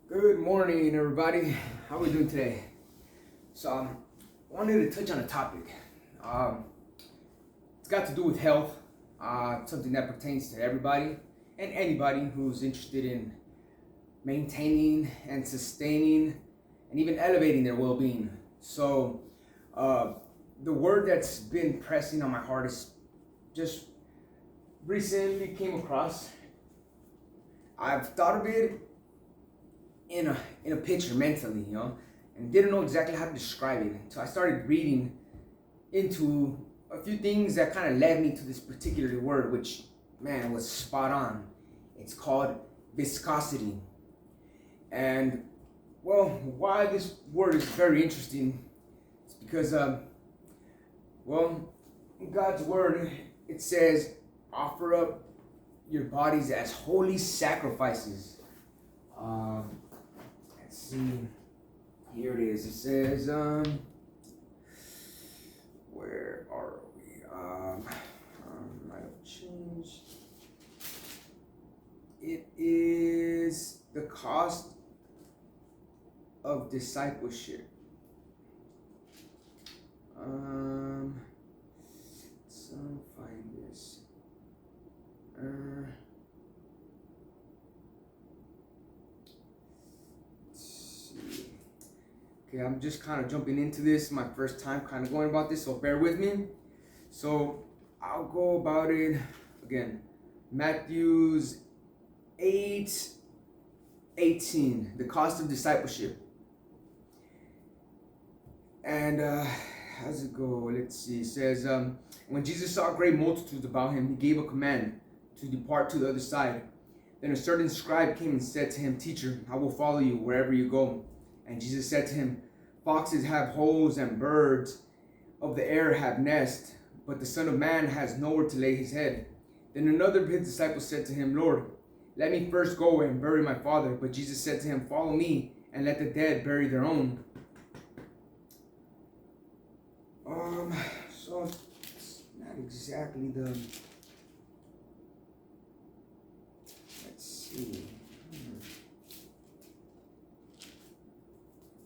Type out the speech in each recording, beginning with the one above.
Good morning, everybody. How are we doing today? So, I wanted to touch on a topic. Um, it's got to do with health, something that pertains to everybody and anybody who's interested in maintaining and sustaining and even elevating their well-being. So, uh, the word that's been pressing on my heart is just recently came across. I've thought of it in a picture mentally, and didn't know exactly how to describe it. So I started reading into a few things that kind of led me to this particular word, which, man, was spot on. It's called viscosity. And, well, why this word is very interesting is because, in God's word, it says, offer up your bodies as holy sacrifices. Let's see. Here it is. It says, where are we? Might have changed. It is the cost of discipleship. So find this. Okay, I'm just kind of jumping into this. My first time kind of going about this, so bear with me. So I'll go about it again. Matthew's 8:18, the cost of discipleship. And how's it go? Let's see. It says, when Jesus saw great multitudes about him, he gave a command to depart to the other side. Then a certain scribe came and said to him, Teacher, I will follow you wherever you go. And Jesus said to him, Foxes have holes and birds of the air have nests, but the Son of Man has nowhere to lay his head. Then another of his disciples said to him, Lord, let me first go and bury my father. But Jesus said to him, Follow me and let the dead bury their own. So it's not exactly the, let's see.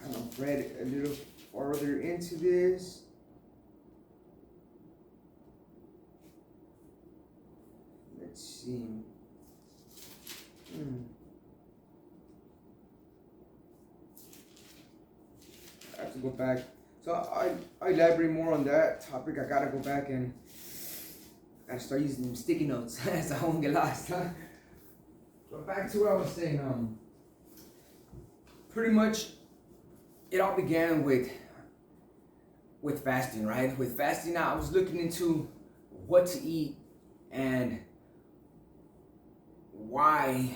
Kind of read a little farther into this. Let's see. I have to go back. So I elaborate more on that topic. I gotta go back and gotta start using them sticky notes so I won't get lost. But back to what I was saying. Pretty much, it all began with fasting, right? With fasting, I was looking into what to eat and why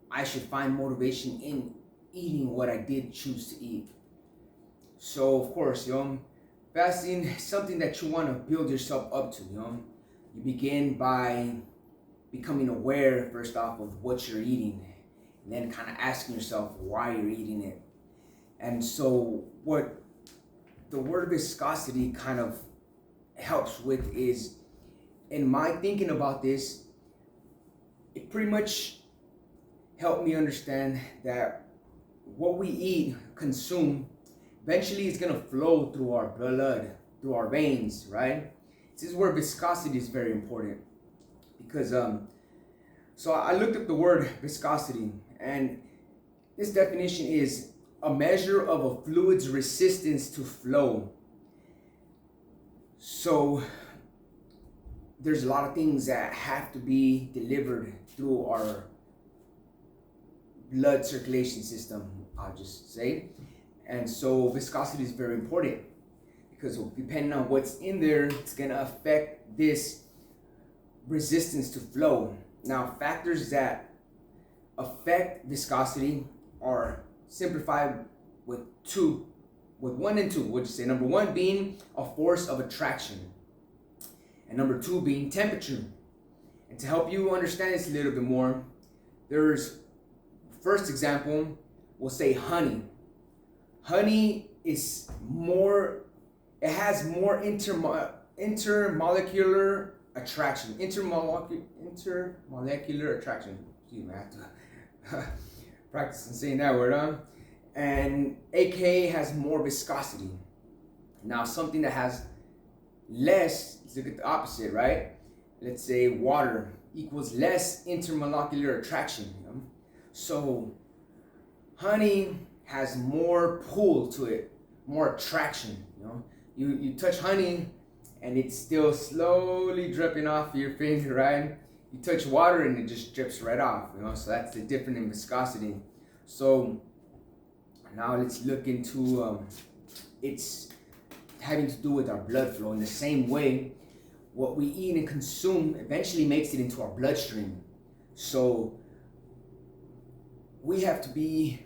I should find motivation in eating what I did choose to eat. So, of course, fasting is something that you want to build yourself up to, You begin by becoming aware, first off, of what you're eating, and then kind of asking yourself why you're eating it. And so what the word viscosity kind of helps with is, in my thinking about this, it pretty much helped me understand that what we eat, consume, eventually it's going to flow through our blood, through our veins, right? This is where viscosity is very important. Because, so I looked up the word viscosity, and this definition is a measure of a fluid's resistance to flow. So there's a lot of things that have to be delivered through our blood circulation system, I'll just say. And so viscosity is very important because depending on what's in there, it's going to affect this resistance to flow. Now, factors that affect viscosity are simplified with one and two, which say number one being a force of attraction, and number two being temperature. And to help you understand this a little bit more, there's first example, we'll say honey. Honey is more, it has more intermolecular attraction. Intermolecular attraction. Excuse me, I have to Practicing saying that word, huh? And AKA has more viscosity. Now, something that has less, let's look at the opposite, right? Let's say water equals less intermolecular attraction. You know? So honey has more pull to it, more attraction. You know, you touch honey, and it's still slowly dripping off your finger, right? You touch water, and it just drips right off. You know, so that's the difference in viscosity. So now let's look into it's having to do with our blood flow. In the same way, what we eat and consume eventually makes it into our bloodstream. So we have to be,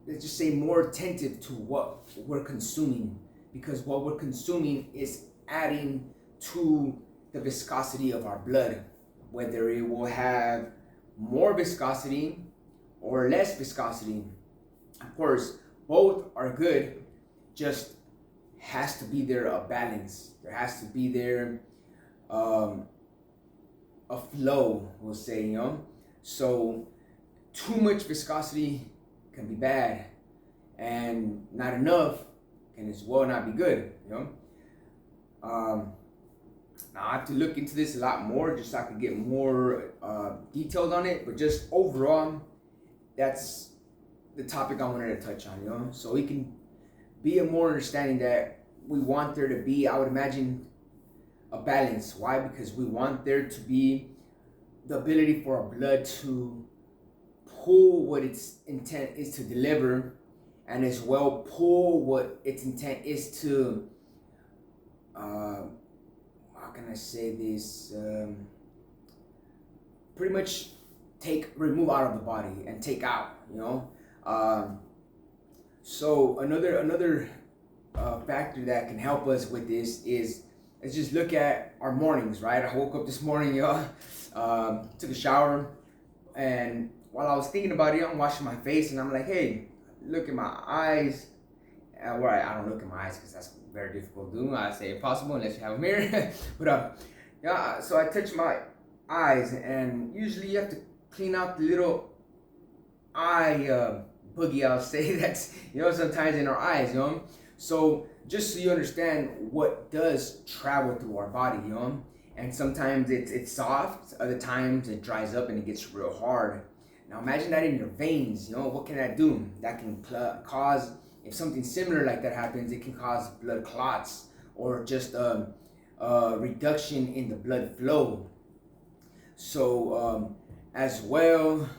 let's just say, more attentive to what we're consuming, because what we're consuming is adding to the viscosity of our blood, whether it will have more viscosity or less viscosity. Of course, both are good, just has to be there a balance. There has to be there a flow, we'll say, you know. So too much viscosity can be bad, and not enough can as well not be good, you know. Now I have to look into this a lot more just so I can get more detailed on it, but just overall, that's the topic I wanted to touch on, you know. So we can be a more understanding that we want there to be, I would imagine, a balance. Why? Because we want there to be the ability for our blood to pull what its intent is to deliver, and as well pull what its intent is to how can I say this, pretty much remove out of the body and take out, you know. So another factor that can help us with this is, let's just look at our mornings, right? I woke up this morning, y'all, took a shower, and while I was thinking about it, I'm washing my face, and I'm like, hey, look at my eyes. Well, I don't look at my eyes because that's very difficult to do. I say impossible unless you have a mirror. But yeah, so I touch my eyes, and usually you have to clean out the little eye boogie, I'll say, that's, you know, sometimes in our eyes, you know. So just so you understand what does travel through our body, you know. And sometimes it's soft, other times it dries up and it gets real hard. Now imagine that in your veins, you know, what can that do? That can cause, if something similar like that happens, it can cause blood clots, or just a reduction in the blood flow. So as well,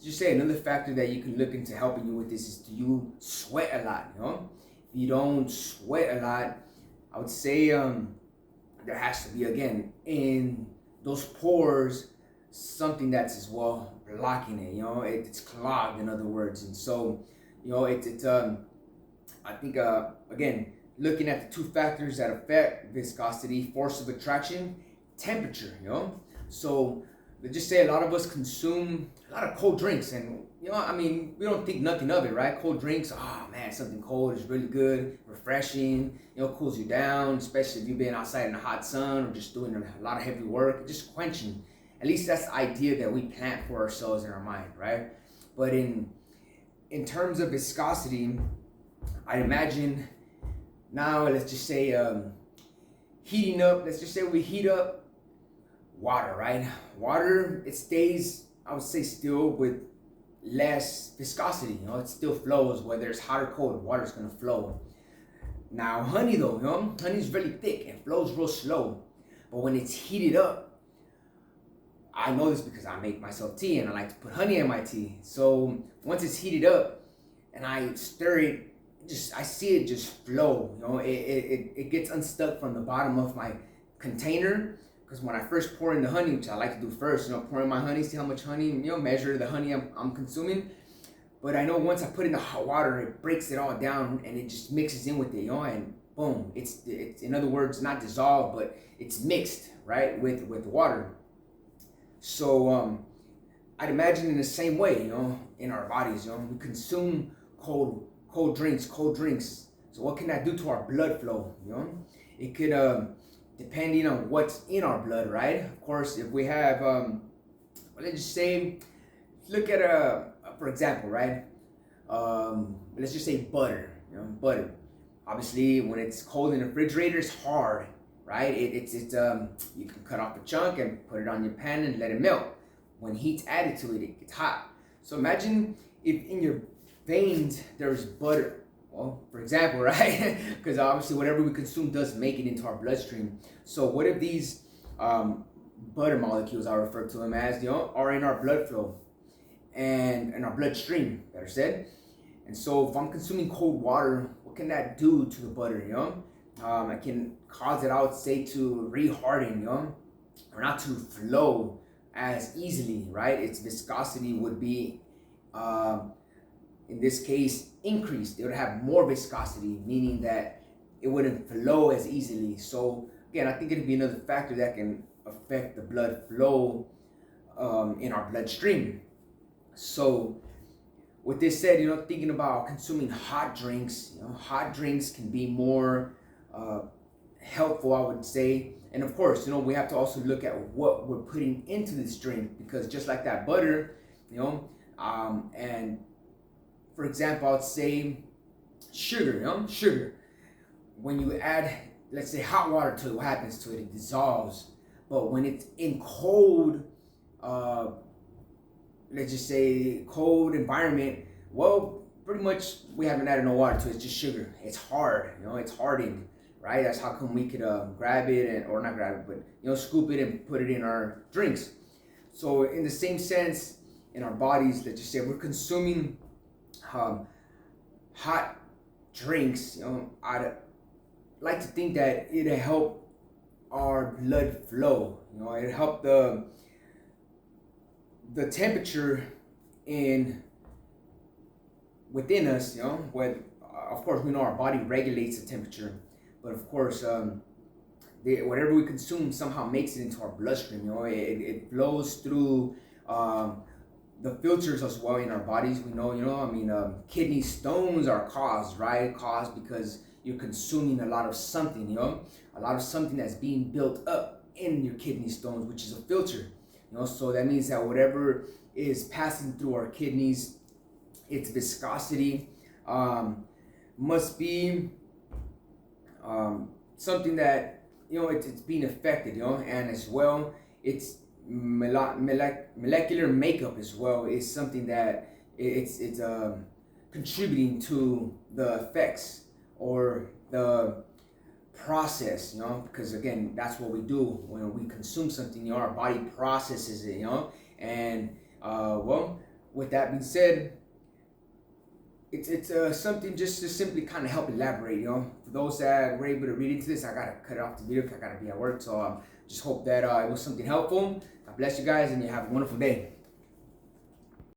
just say another factor that you can look into helping you with this is, do you sweat a lot, you know? If you don't sweat a lot, I would say there has to be, again, in those pores, something that's as well blocking it, you know. It's clogged, in other words. And so, you know, I think again, looking at the two factors that affect viscosity: force of attraction, temperature, you know. So let's just say a lot of us consume a lot of cold drinks, and you know, I mean, we don't think nothing of it, right? Cold drinks, oh man, something cold is really good, refreshing, you know, cools you down, especially if you've been outside in the hot sun or just doing a lot of heavy work, just quenching. At least that's the idea that we plant for ourselves in our mind, right? But in terms of viscosity, I imagine now, let's just say heating up, let's just say we heat up water, right? Water, it stays, I would say, still with less viscosity, you know, it still flows. Whether it's hot or cold, water's gonna flow. Now honey though, you know, honey's really thick and flows real slow. But when it's heated up, I know this because I make myself tea and I like to put honey in my tea. So once it's heated up and I stir it, I see it just flow, you know. It gets unstuck from the bottom of my container. Because when I first pour in the honey, which I like to do first, you know, pour in my honey, see how much honey, you know, measure the honey I'm consuming. But I know once I put in the hot water, it breaks it all down and it just mixes in with it, you know, and boom, it's in other words, not dissolved, but it's mixed, right, with water. So I'd imagine in the same way, you know, in our bodies, you know, we consume cold drinks. So what can that do to our blood flow, you know? It could depending on what's in our blood, right? Of course, if we have, let's just say, look at a for example, right? Let's just say butter. Butter. Obviously, when it's cold in the refrigerator, it's hard, right? It's you can cut off a chunk and put it on your pan and let it melt. When heat's added to it, it gets hot. So imagine if in your veins there's butter. Well, for example, right? Because obviously whatever we consume does make it into our bloodstream. So what if these butter molecules, I refer to them as, are in our blood flow and in our bloodstream, better said. And so if I'm consuming cold water, what can that do to the butter, I can cause it, I would say, to reharden, or not to flow as easily, right? Its viscosity would be, in this case, increased. It would have more viscosity, meaning that it wouldn't flow as easily. So again, I think it'd be another factor that can affect the blood flow in our bloodstream. So with this said, thinking about consuming hot drinks, hot drinks can be more helpful, I would say. And of course, we have to also look at what we're putting into this drink, because just like that butter, and for example, I would say sugar, sugar. When you add, let's say, hot water to it, what happens to it? It dissolves. But when it's in cold, let's just say cold environment, well, pretty much we haven't added no water to it. It's just sugar. It's hard, it's hardened, right? That's how come we could grab it or not grab it, but scoop it and put it in our drinks. So in the same sense, in our bodies, let's just say we're consuming hot drinks, I'd like to think that it'll help our blood flow. It'll help the temperature within us. Of course, we know our body regulates the temperature, but of course, whatever we consume somehow makes it into our bloodstream. It flows through the filters as well in our bodies. We know, kidney stones are caused because you're consuming a lot of something, a lot of something that's being built up in your kidney stones, which is a filter, so that means that whatever is passing through our kidneys, its viscosity must be something that, it's being affected, and as well, its molecular makeup as well is something that it's contributing to the effects or the process, because again, that's what we do when we consume something. Our body processes it, and well, with that being said, it's something just to simply kind of help elaborate, for those that were able to read into this. I gotta cut off the video because I gotta be at work, so just hope that it was something helpful. God bless you guys, and you have a wonderful day.